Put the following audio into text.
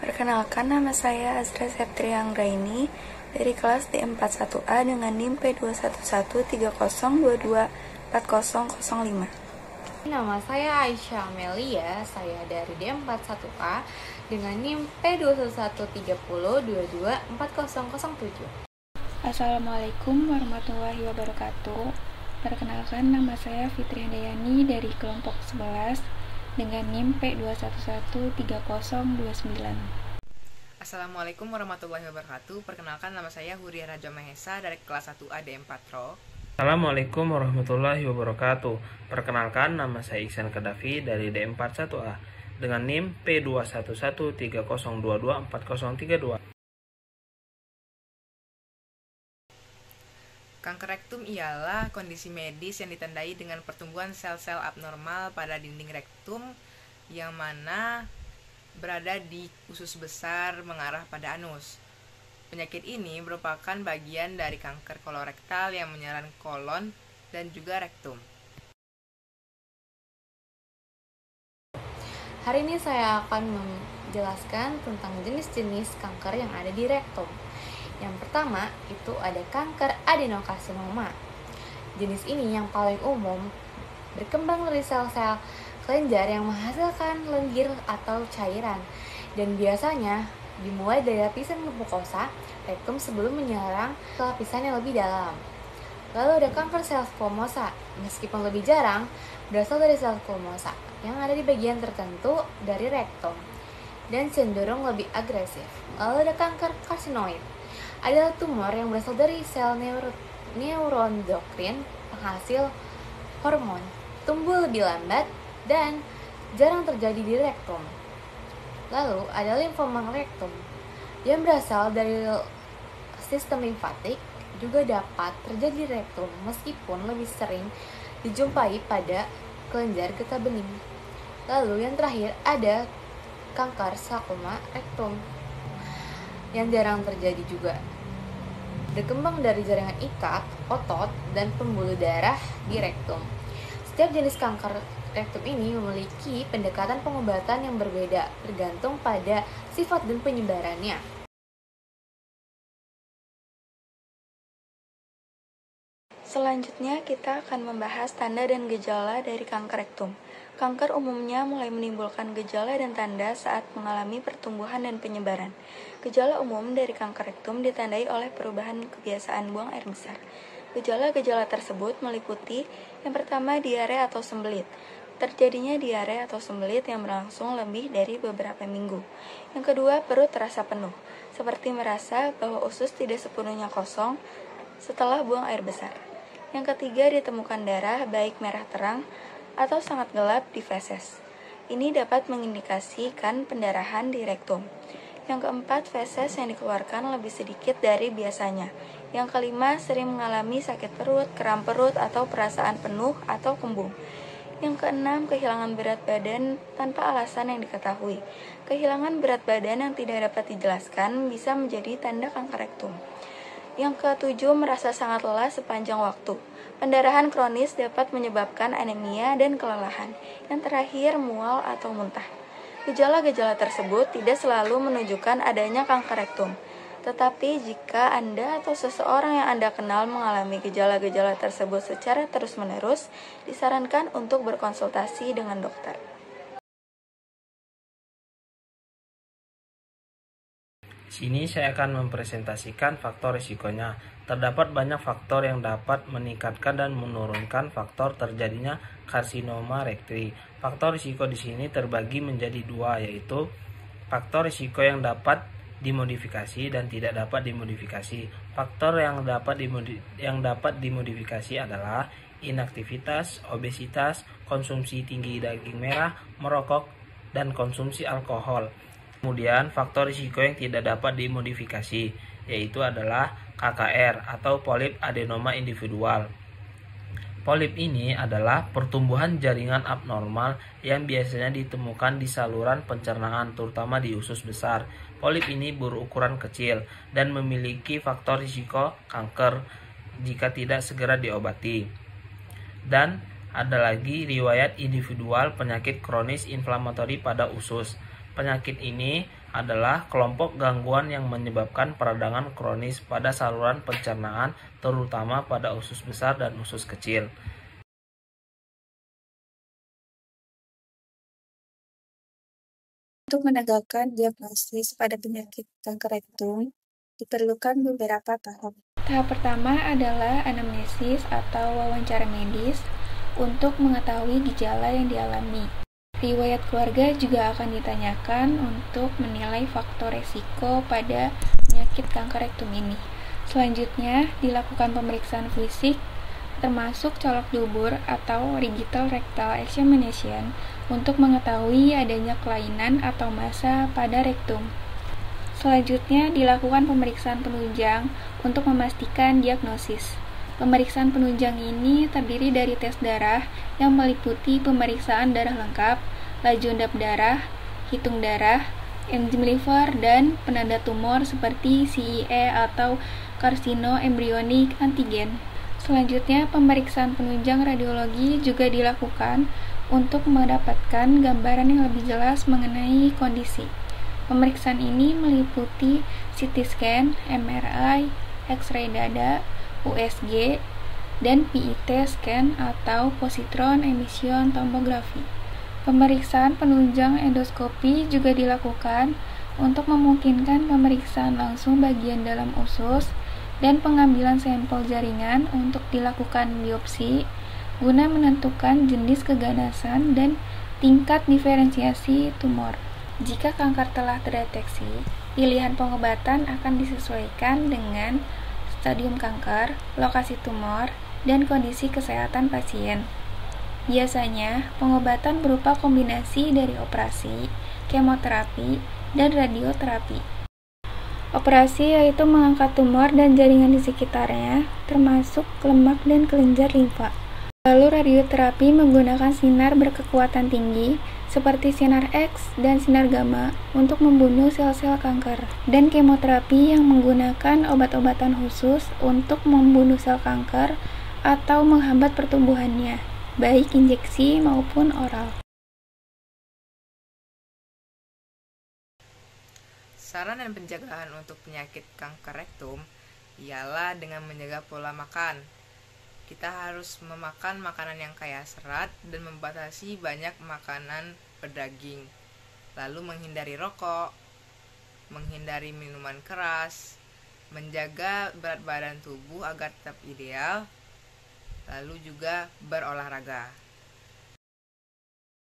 Perkenalkan, nama saya Azra Septrianggraini dari kelas D41A dengan NIM P211302240005. Nama saya Aisyah Amelia, saya dari D41A dengan NIM P2130224007. Assalamualaikum warahmatullahi wabarakatuh. Perkenalkan, nama saya Fitri Handayani dari kelompok 11 dengan NIM P21130029. Assalamualaikum warahmatullahi wabarakatuh. Perkenalkan, nama saya Huria Raja Mahesa dari kelas 1A D4 Pro. Assalamualaikum warahmatullahi wabarakatuh. Perkenalkan, nama saya Ihsan Kadafi dari D41A dengan NIM P211302240032. Kanker rektum ialah kondisi medis yang ditandai dengan pertumbuhan sel-sel abnormal pada dinding rektum yang mana berada di usus besar mengarah pada anus. Penyakit ini merupakan bagian dari kanker kolorektal yang menyerang kolon dan juga rektum. Hari ini saya akan menjelaskan tentang jenis-jenis kanker yang ada di rektum. Yang pertama, itu ada kanker adenokarsinoma. Jenis ini yang paling umum berkembang dari sel-sel kelenjar yang menghasilkan lendir atau cairan, dan biasanya dimulai dari lapisan mukosa rektum sebelum menyerang ke lapisan yang lebih dalam. Lalu ada kanker sel squamosa, meskipun lebih jarang, berasal dari sel squamosa yang ada di bagian tertentu dari rektum dan cenderung lebih agresif. Lalu ada kanker karsinoid, adalah tumor yang berasal dari sel neuroendokrin penghasil hormon, tumbuh lebih lambat dan jarang terjadi di rektum. Lalu ada limfoma rektum yang berasal dari sistem limfatik, juga dapat terjadi di rektum meskipun lebih sering dijumpai pada kelenjar getah bening. Lalu yang terakhir ada kanker sarkoma rektum yang jarang terjadi juga. Berkembang dari jaringan ikat, otot, dan pembuluh darah di rektum. Setiap jenis kanker rektum ini memiliki pendekatan pengobatan yang berbeda tergantung pada sifat dan penyebarannya. Selanjutnya kita akan membahas tanda dan gejala dari kanker rektum. Kanker umumnya mulai menimbulkan gejala dan tanda saat mengalami pertumbuhan dan penyebaran. Gejala umum dari kanker rektum ditandai oleh perubahan kebiasaan buang air besar. Gejala-gejala tersebut meliputi yang pertama, diare atau sembelit. Terjadinya diare atau sembelit yang berlangsung lebih dari beberapa minggu. Yang kedua, perut terasa penuh, seperti merasa bahwa usus tidak sepenuhnya kosong setelah buang air besar. Yang ketiga, ditemukan darah baik merah terang atau sangat gelap di feses. Ini dapat mengindikasikan pendarahan di rektum. Yang keempat, feses yang dikeluarkan lebih sedikit dari biasanya. Yang kelima, sering mengalami sakit perut, kram perut, atau perasaan penuh atau kembung. Yang keenam, kehilangan berat badan tanpa alasan yang diketahui. Kehilangan berat badan yang tidak dapat dijelaskan bisa menjadi tanda kanker rektum. Yang ketujuh, merasa sangat lelah sepanjang waktu. Pendarahan kronis dapat menyebabkan anemia dan kelelahan. Yang terakhir, mual atau muntah. Gejala-gejala tersebut tidak selalu menunjukkan adanya kanker rektum. Tetapi jika Anda atau seseorang yang Anda kenal mengalami gejala-gejala tersebut secara terus-menerus, disarankan untuk berkonsultasi dengan dokter. Di sini saya akan mempresentasikan faktor risikonya. Terdapat banyak faktor yang dapat meningkatkan dan menurunkan faktor terjadinya karsinoma rekti. Faktor risiko di sini terbagi menjadi dua, yaitu faktor risiko yang dapat dimodifikasi dan tidak dapat dimodifikasi. Faktor yang dapat dimodifikasi adalah inaktivitas, obesitas, konsumsi tinggi daging merah, merokok, dan konsumsi alkohol. Kemudian faktor risiko yang tidak dapat dimodifikasi yaitu adalah KKR atau polip adenoma individual. Polip ini adalah pertumbuhan jaringan abnormal yang biasanya ditemukan di saluran pencernaan, terutama di usus besar. Polip ini berukuran kecil dan memiliki faktor risiko kanker jika tidak segera diobati. Dan ada lagi riwayat individual penyakit kronis inflamatori pada usus. Penyakit ini adalah kelompok gangguan yang menyebabkan peradangan kronis pada saluran pencernaan, terutama pada usus besar dan usus kecil. Untuk menegakkan diagnosis pada penyakit kanker rektum, diperlukan beberapa tahap. Tahap pertama adalah anamnesis atau wawancara medis untuk mengetahui gejala yang dialami. Riwayat keluarga juga akan ditanyakan untuk menilai faktor resiko pada penyakit kanker rektum ini. Selanjutnya, dilakukan pemeriksaan fisik termasuk colok dubur atau digital rectal examination untuk mengetahui adanya kelainan atau massa pada rektum. Selanjutnya, dilakukan pemeriksaan penunjang untuk memastikan diagnosis. Pemeriksaan penunjang ini terdiri dari tes darah yang meliputi pemeriksaan darah lengkap, laju endap darah, hitung darah, enzim liver, dan penanda tumor seperti CEA atau carcinoembryonic antigen. Selanjutnya, pemeriksaan penunjang radiologi juga dilakukan untuk mendapatkan gambaran yang lebih jelas mengenai kondisi. Pemeriksaan ini meliputi CT scan, MRI, X-ray dada, USG, dan PET scan atau positron emission tomography. Pemeriksaan penunjang endoskopi juga dilakukan untuk memungkinkan pemeriksaan langsung bagian dalam usus dan pengambilan sampel jaringan untuk dilakukan biopsi guna menentukan jenis keganasan dan tingkat diferensiasi tumor. Jika kanker telah terdeteksi, pilihan pengobatan akan disesuaikan dengan stadium kanker, lokasi tumor, dan kondisi kesehatan pasien. Biasanya, pengobatan berupa kombinasi dari operasi, kemoterapi, dan radioterapi. Operasi yaitu mengangkat tumor dan jaringan di sekitarnya, termasuk lemak dan kelenjar limfa. Lalu radioterapi menggunakan sinar berkekuatan tinggi, seperti sinar X dan sinar gamma, untuk membunuh sel-sel kanker. Dan kemoterapi yang menggunakan obat-obatan khusus untuk membunuh sel kanker atau menghambat pertumbuhannya, baik injeksi maupun oral. Saran dan pencegahan untuk penyakit kanker rektum ialah dengan menjaga pola makan. Kita harus memakan makanan yang kaya serat dan membatasi banyak makanan berdaging. Lalu menghindari rokok, menghindari minuman keras, menjaga berat badan tubuh agar tetap ideal, lalu juga berolahraga.